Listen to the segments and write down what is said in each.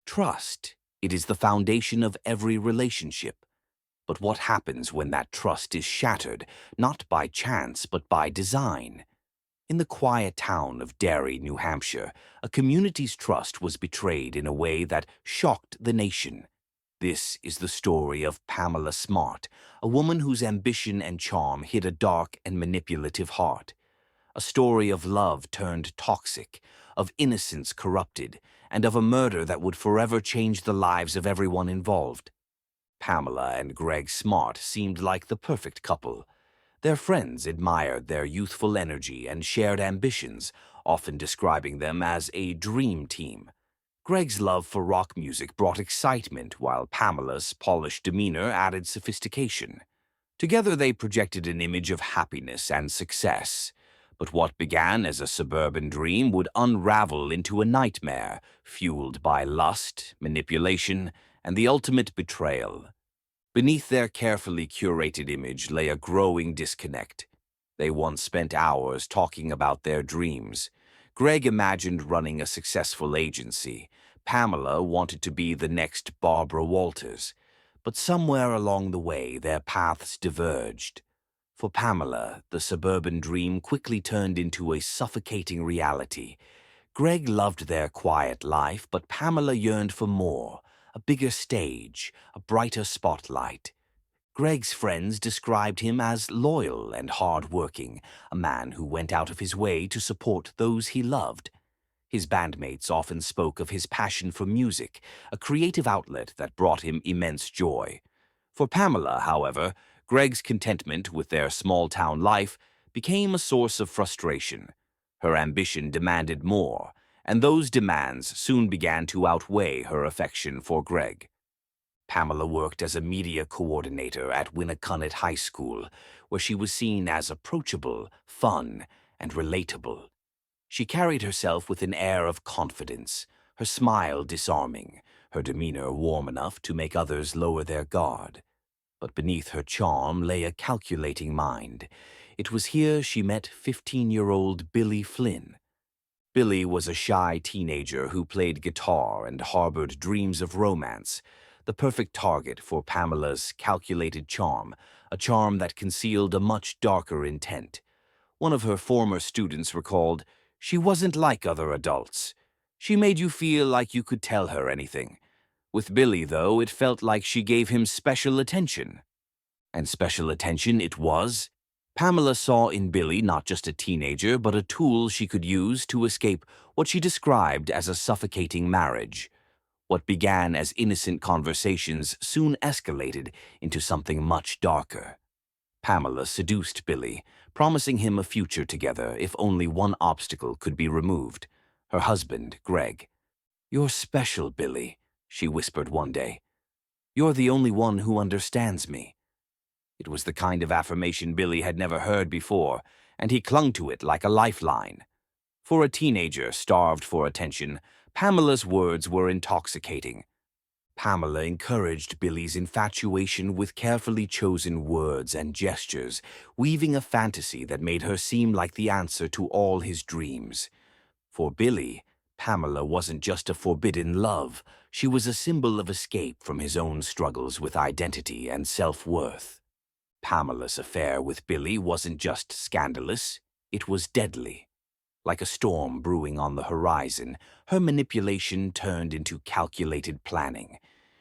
Trust. It is the foundation of every relationship. But what happens when that trust is shattered, not by chance but by design? In the quiet town of Derry, New Hampshire, a community's trust was betrayed in a way that shocked the nation. This is the story of Pamela Smart, a woman whose ambition and charm hid a dark and manipulative heart. A story of love turned toxic, of innocence corrupted, and of a murder that would forever change the lives of everyone involved. Pamela and Gregg Smart seemed like the perfect couple. Their friends admired their youthful energy and shared ambitions, often describing them as a dream team. Gregg's love for rock music brought excitement, while Pamela's polished demeanor added sophistication. Together they projected an image of happiness and success. But what began as a suburban dream would unravel into a nightmare, fueled by lust, manipulation, and the ultimate betrayal. Beneath their carefully curated image lay a growing disconnect. They once spent hours talking about their dreams. Gregg imagined running a successful agency. Pamela wanted to be the next Barbara Walters. But somewhere along the way, their paths diverged. For Pamela, the suburban dream quickly turned into a suffocating reality. Gregg loved their quiet life, but Pamela yearned for more, a bigger stage, a brighter spotlight. Gregg's friends described him as loyal and hard-working, a man who went out of his way to support those he loved. His bandmates often spoke of his passion for music, a creative outlet that brought him immense joy. For Pamela, however, Gregg's contentment with their small-town life became a source of frustration. Her ambition demanded more, and those demands soon began to outweigh her affection for Gregg. Pamela worked as a media coordinator at Winnacunnet High School, where she was seen as approachable, fun, and relatable. She carried herself with an air of confidence, her smile disarming, her demeanor warm enough to make others lower their guard. But beneath her charm lay a calculating mind. It was here she met 15-year-old Billy Flynn. Billy was a shy teenager who played guitar and harbored dreams of romance, the perfect target for Pamela's calculated charm, a charm that concealed a much darker intent. One of her former students recalled, "She wasn't like other adults. She made you feel like you could tell her anything. With Billy, though, it felt like she gave him special attention." And special attention it was. Pamela saw in Billy not just a teenager, but a tool she could use to escape what she described as a suffocating marriage. What began as innocent conversations soon escalated into something much darker. Pamela seduced Billy, promising him a future together if only one obstacle could be removed: her husband, Gregg. "You're special, Billy," she whispered one day. "You're the only one who understands me." It was the kind of affirmation Billy had never heard before, and he clung to it like a lifeline. For a teenager starved for attention, Pamela's words were intoxicating. Pamela encouraged Billy's infatuation with carefully chosen words and gestures, weaving a fantasy that made her seem like the answer to all his dreams. For Billy, Pamela wasn't just a forbidden love. She was a symbol of escape from his own struggles with identity and self-worth. Pamela's affair with Billy wasn't just scandalous, it was deadly. Like a storm brewing on the horizon, her manipulation turned into calculated planning.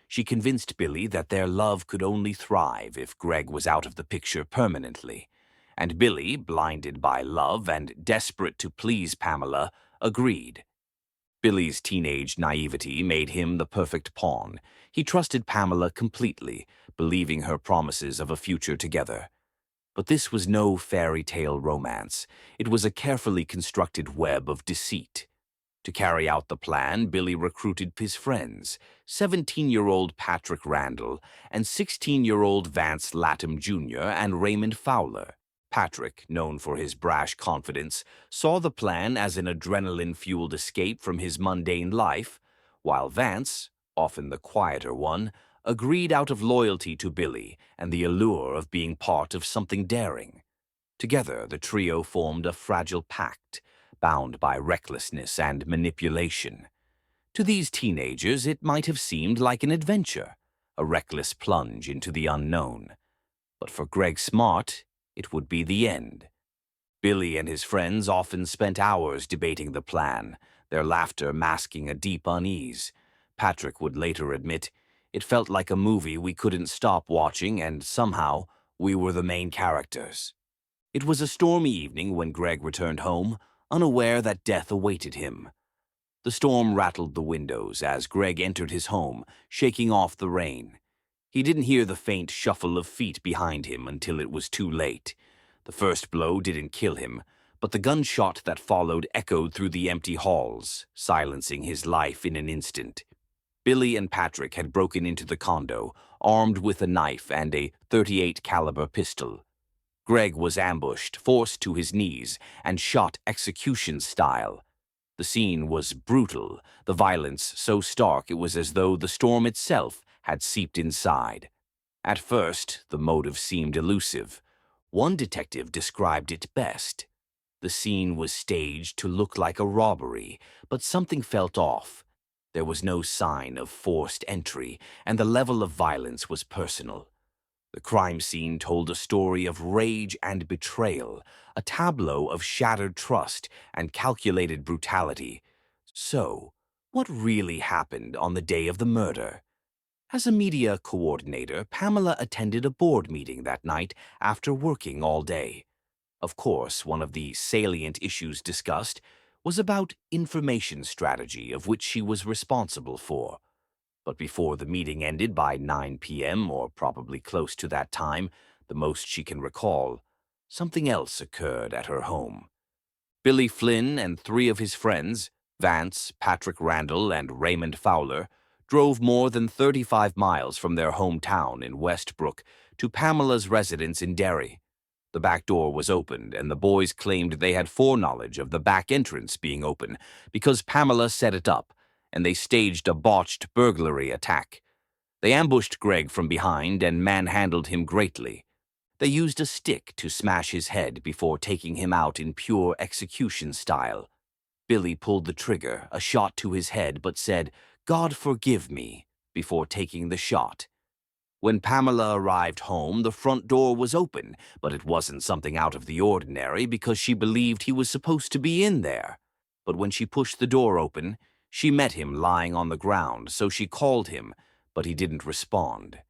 She convinced Billy that their love could only thrive if Gregg was out of the picture permanently. And Billy, blinded by love and desperate to please Pamela, agreed. Billy's teenage naivety made him the perfect pawn. He trusted Pamela completely, believing her promises of a future together. But this was no fairy tale romance. It was a carefully constructed web of deceit. To carry out the plan, Billy recruited his friends, 17-year-old Patrick Randall and 16-year-old Vance Latham Jr. and Raymond Fowler. Patrick, known for his brash confidence, saw the plan as an adrenaline-fueled escape from his mundane life, while Vance, often the quieter one, agreed out of loyalty to Billy and the allure of being part of something daring. Together, the trio formed a fragile pact, bound by recklessness and manipulation. To these teenagers, it might have seemed like an adventure, a reckless plunge into the unknown. But for Gregg Smart, it would be the end. Billy and his friends often spent hours debating the plan, their laughter masking a deep unease. Patrick would later admit, "It felt like a movie we couldn't stop watching, and somehow we were the main characters." It was a stormy evening when Gregg returned home, unaware that death awaited him. The storm rattled the windows as Gregg entered his home, shaking off the rain. He didn't hear the faint shuffle of feet behind him until it was too late. The first blow didn't kill him, but the gunshot that followed echoed through the empty halls, silencing his life in an instant. Billy and Patrick had broken into the condo, armed with a knife and a .38 caliber pistol. Gregg was ambushed, forced to his knees, and shot execution style. The scene was brutal, the violence so stark it was as though the storm itself had seeped inside. At first, the motive seemed elusive. One detective described it best. The scene was staged to look like a robbery, but something felt off. There was no sign of forced entry, and the level of violence was personal. The crime scene told a story of rage and betrayal, a tableau of shattered trust and calculated brutality. So, what really happened on the day of the murder? As a media coordinator, Pamela attended a board meeting that night after working all day. Of course, one of the salient issues discussed was about information strategy, of which she was responsible for. But before the meeting ended by 9 p.m., or probably close to that time, the most she can recall, something else occurred at her home. Billy Flynn and three of his friends, Vance, Patrick Randall, and Raymond Fowler, drove more than 35 miles from their hometown in Westbrook to Pamela's residence in Derry. The back door was opened, and the boys claimed they had foreknowledge of the back entrance being open because Pamela set it up, and they staged a botched burglary attack. They ambushed Gregg from behind and manhandled him greatly. They used a stick to smash his head before taking him out in pure execution style. Billy pulled the trigger, a shot to his head, but said, "God forgive me," before taking the shot. When Pamela arrived home, the front door was open, but it wasn't something out of the ordinary because she believed he was supposed to be in there. But when she pushed the door open, she met him lying on the ground, so she called him, but he didn't respond.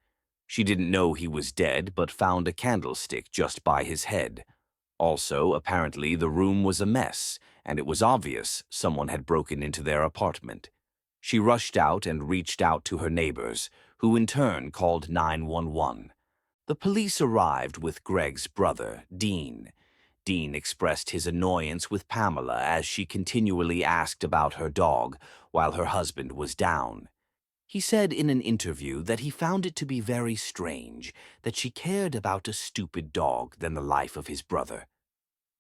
She didn't know he was dead, but found a candlestick just by his head. Also, apparently, the room was a mess, and it was obvious someone had broken into their apartment. She rushed out and reached out to her neighbors, who in turn called 911. The police arrived with Gregg's brother, Dean. Dean expressed his annoyance with Pamela as she continually asked about her dog while her husband was down. He said in an interview that he found it to be very strange that she cared about a stupid dog than the life of his brother.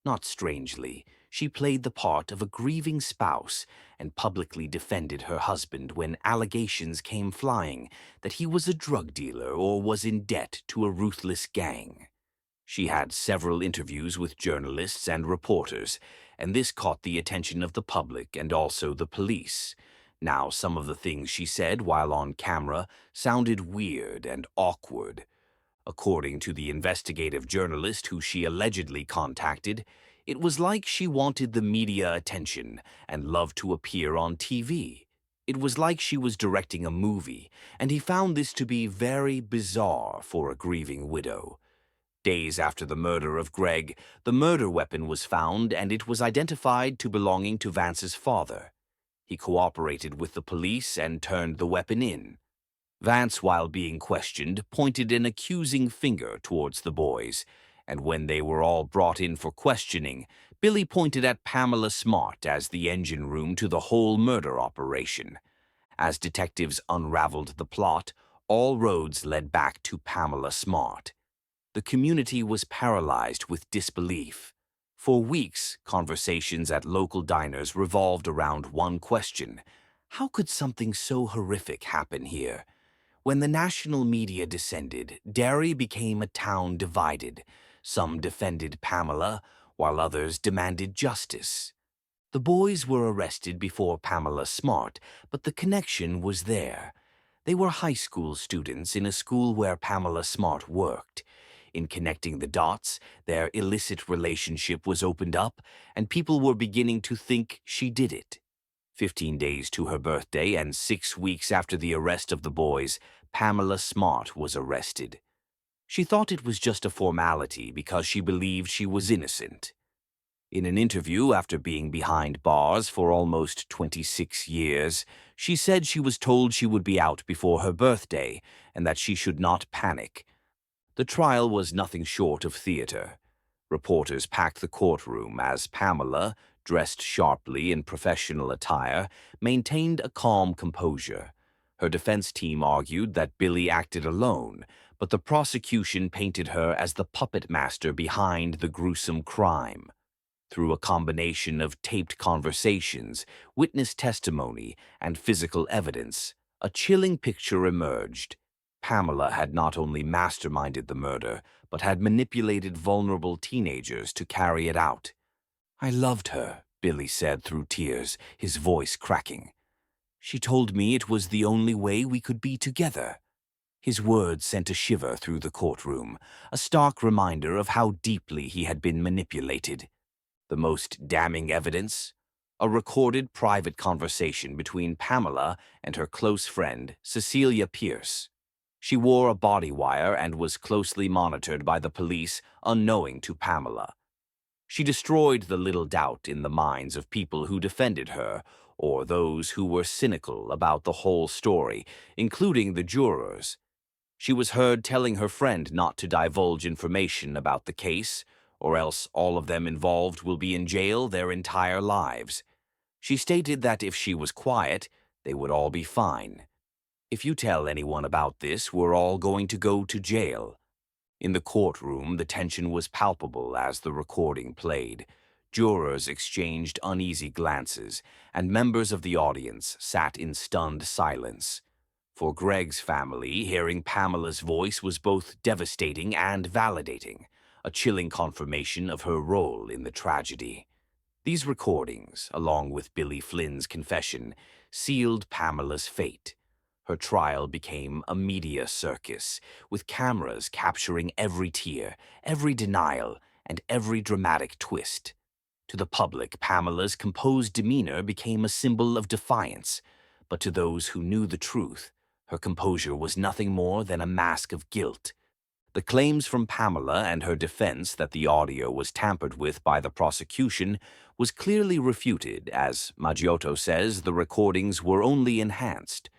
Not strangely, she played the part of a grieving spouse and publicly defended her husband when allegations came flying that he was a drug dealer or was in debt to a ruthless gang. She had several interviews with journalists and reporters, and this caught the attention of the public and also the police. Now, some of the things she said while on camera sounded weird and awkward. According to the investigative journalist who she allegedly contacted, it was like she wanted the media attention and loved to appear on TV. It was like she was directing a movie, and he found this to be very bizarre for a grieving widow. Days after the murder of Gregg, the murder weapon was found and it was identified to belonging to Vance's father. He cooperated with the police and turned the weapon in. Vance, while being questioned, pointed an accusing finger towards the boys, and when they were all brought in for questioning, Billy pointed at Pamela Smart as the engine room to the whole murder operation. As detectives unraveled the plot, all roads led back to Pamela Smart. The community was paralyzed with disbelief. For weeks, conversations at local diners revolved around one question: how could something so horrific happen here? When the national media descended, Derry became a town divided. Some defended Pamela, while others demanded justice. The boys were arrested before Pamela Smart, but the connection was there. They were high school students in a school where Pamela Smart worked. In connecting the dots, their illicit relationship was opened up, and people were beginning to think she did it. 15 days to her birthday and 6 weeks after the arrest of the boys, Pamela Smart was arrested. She thought it was just a formality because she believed she was innocent. In an interview after being behind bars for almost 26 years, she said she was told she would be out before her birthday and that she should not panic. The trial was nothing short of theater. Reporters packed the courtroom as Pamela, dressed sharply in professional attire, maintained a calm composure. Her defense team argued that Billy acted alone, but the prosecution painted her as the puppet master behind the gruesome crime. Through a combination of taped conversations, witness testimony, and physical evidence, a chilling picture emerged. Pamela had not only masterminded the murder, but had manipulated vulnerable teenagers to carry it out. "I loved her," Billy said through tears, his voice cracking. "She told me it was the only way we could be together." His words sent a shiver through the courtroom, a stark reminder of how deeply he had been manipulated. The most damning evidence? A recorded private conversation between Pamela and her close friend, Cecilia Pierce. She wore a body wire and was closely monitored by the police, unknowing to Pamela. She destroyed the little doubt in the minds of people who defended her, or those who were cynical about the whole story, including the jurors. She was heard telling her friend not to divulge information about the case, or else all of them involved will be in jail their entire lives. She stated that if she was quiet, they would all be fine. "If you tell anyone about this, we're all going to go to jail." In the courtroom, the tension was palpable as the recording played. Jurors exchanged uneasy glances, and members of the audience sat in stunned silence. For Gregg's family, hearing Pamela's voice was both devastating and validating, a chilling confirmation of her role in the tragedy. These recordings, along with Billy Flynn's confession, sealed Pamela's fate. Her trial became a media circus, with cameras capturing every tear, every denial, and every dramatic twist. To the public, Pamela's composed demeanor became a symbol of defiance, but to those who knew the truth, her composure was nothing more than a mask of guilt. The claims from Pamela and her defense that the audio was tampered with by the prosecution was clearly refuted, as Maggiotto says the recordings were only enhanced.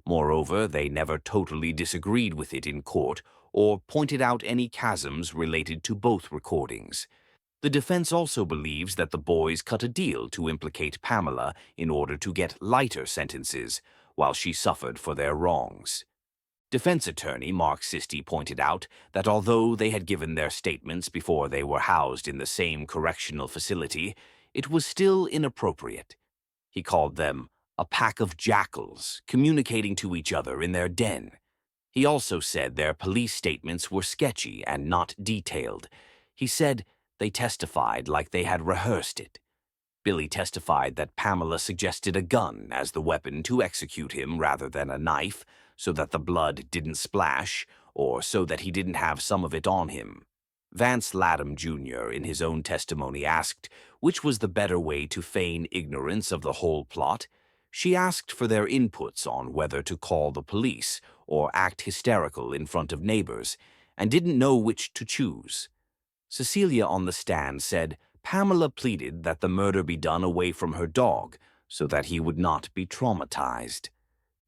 Moreover, they never totally disagreed with it in court or pointed out any chasms related to both recordings. The defense also believes that the boys cut a deal to implicate Pamela in order to get lighter sentences, while she suffered for their wrongs. Defense attorney Mark Sisti pointed out that although they had given their statements before they were housed in the same correctional facility, it was still inappropriate. He called them a pack of jackals communicating to each other in their den. He also said their police statements were sketchy and not detailed. He said they testified like they had rehearsed it. Billy testified that Pamela suggested a gun as the weapon to execute him rather than a knife, so that the blood didn't splash, or so that he didn't have some of it on him. Vance Latham Jr., in his own testimony, asked which was the better way to feign ignorance of the whole plot. She asked for their inputs on whether to call the police or act hysterical in front of neighbors, and didn't know which to choose. Cecilia on the stand said Pamela pleaded that the murder be done away from her dog, so that he would not be traumatized.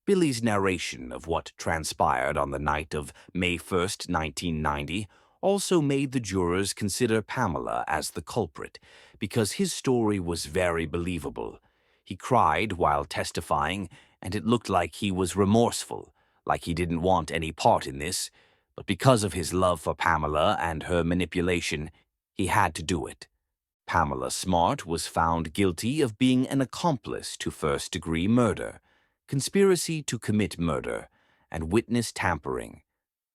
Billy's narration of what transpired on the night of May 1st, 1990, also made the jurors consider Pamela as the culprit, because his story was very believable. He cried while testifying, and it looked like he was remorseful, like he didn't want any part in this, but because of his love for Pamela and her manipulation, he had to do it. Pamela Smart was found guilty of being an accomplice to first-degree murder, conspiracy to commit murder, and witness tampering.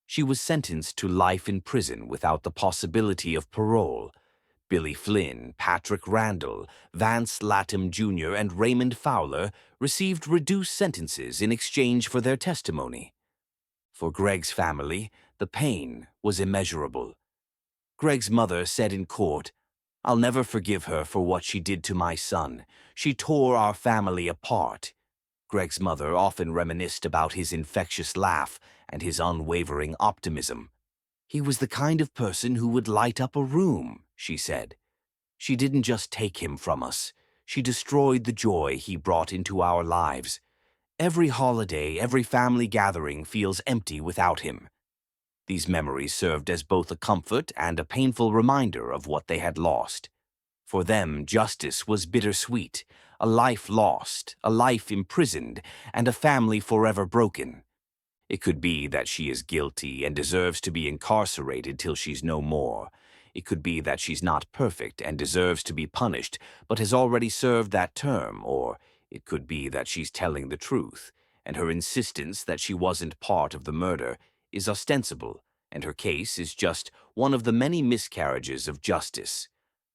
She was sentenced to life in prison without the possibility of parole. Billy Flynn, Patrick Randall, Vance Latham Jr., and Raymond Fowler received reduced sentences in exchange for their testimony. For Gregg's family, the pain was immeasurable. Gregg's mother said in court, "I'll never forgive her for what she did to my son. She tore our family apart." Gregg's mother often reminisced about his infectious laugh and his unwavering optimism. "He was the kind of person who would light up a room," she said. "She didn't just take him from us. She destroyed the joy he brought into our lives. Every holiday, every family gathering feels empty without him." These memories served as both a comfort and a painful reminder of what they had lost. For them, justice was bittersweet, a life lost, a life imprisoned, and a family forever broken. It could be that she is guilty and deserves to be incarcerated till she's no more. It could be that she's not perfect and deserves to be punished, but has already served that term, or it could be that she's telling the truth, and her insistence that she wasn't part of the murder is ostensible, and her case is just one of the many miscarriages of justice.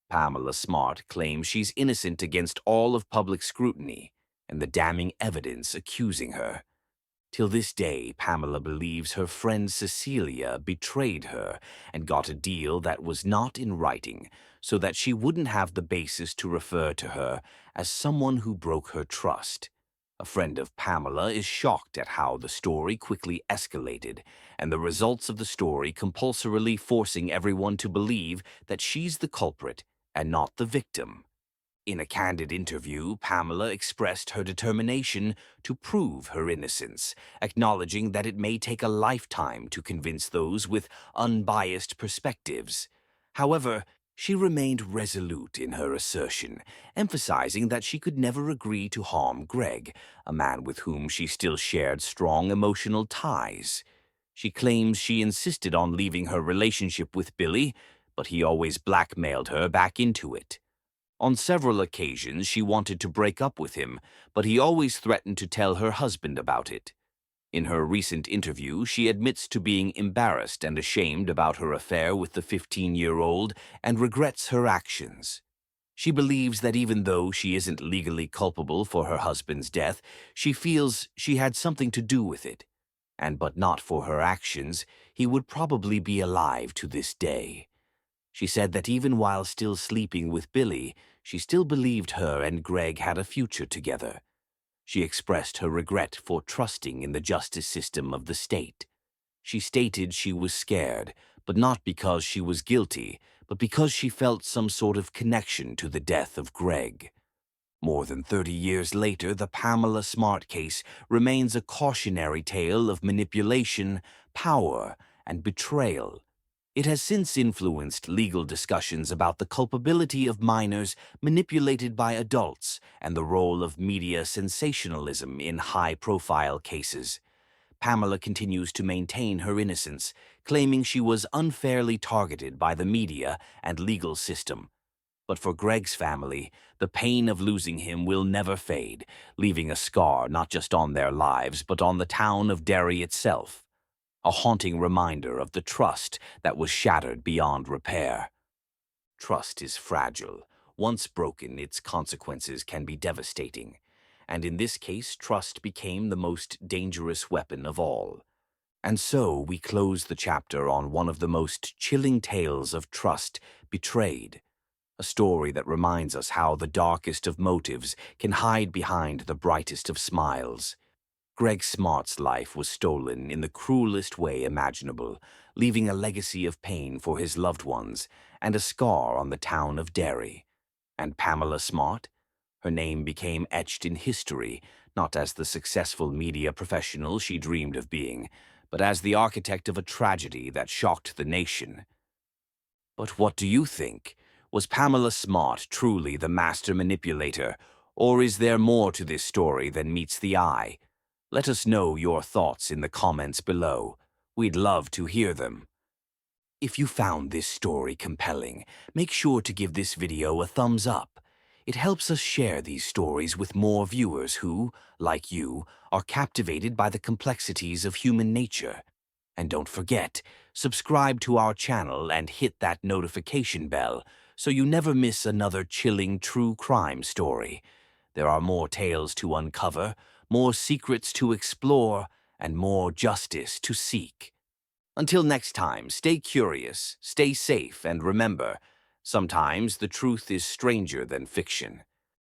Pamela Smart claims she's innocent against all of public scrutiny and the damning evidence accusing her. Till this day, Pamela believes her friend Cecilia betrayed her and got a deal that was not in writing, so that she wouldn't have the basis to refer to her as someone who broke her trust. A friend of Pamela is shocked at how the story quickly escalated, and the results of the story compulsorily forcing everyone to believe that she's the culprit and not the victim. In a candid interview, Pamela expressed her determination to prove her innocence, acknowledging that it may take a lifetime to convince those with unbiased perspectives. However, she remained resolute in her assertion, emphasizing that she could never agree to harm Gregg, a man with whom she still shared strong emotional ties. She claims she insisted on leaving her relationship with Billy, but he always blackmailed her back into it. On several occasions, she wanted to break up with him, but he always threatened to tell her husband about it. In her recent interview, she admits to being embarrassed and ashamed about her affair with the 15-year-old and regrets her actions. She believes that even though she isn't legally culpable for her husband's death, she feels she had something to do with it, and but not for her actions, he would probably be alive to this day. She said that even while still sleeping with Billy, she still believed her and Gregg had a future together. She expressed her regret for trusting in the justice system of the state. She stated she was scared, but not because she was guilty, but because she felt some sort of connection to the death of Gregg. More than 30 years later, the Pamela Smart case remains a cautionary tale of manipulation, power, and betrayal. It has since influenced legal discussions about the culpability of minors manipulated by adults and the role of media sensationalism in high-profile cases. Pamela continues to maintain her innocence, claiming she was unfairly targeted by the media and legal system. But for Gregg's family, the pain of losing him will never fade, leaving a scar not just on their lives but on the town of Derry itself. A haunting reminder of the trust that was shattered beyond repair. Trust is fragile. Once broken, its consequences can be devastating. And in this case, trust became the most dangerous weapon of all. And so we close the chapter on one of the most chilling tales of trust betrayed. A story that reminds us how the darkest of motives can hide behind the brightest of smiles. Gregg Smart's life was stolen in the cruelest way imaginable, leaving a legacy of pain for his loved ones and a scar on the town of Derry. And Pamela Smart? Her name became etched in history, not as the successful media professional she dreamed of being, but as the architect of a tragedy that shocked the nation. But what do you think? Was Pamela Smart truly the master manipulator, or is there more to this story than meets the eye? Let us know your thoughts in the comments below. We'd love to hear them. If you found this story compelling, make sure to give this video a thumbs up. It helps us share these stories with more viewers who, like you, are captivated by the complexities of human nature. And don't forget, subscribe to our channel and hit that notification bell so you never miss another chilling true crime story. There are more tales to uncover, more secrets to explore, and more justice to seek. Until next time, stay curious, stay safe, and remember, sometimes the truth is stranger than fiction.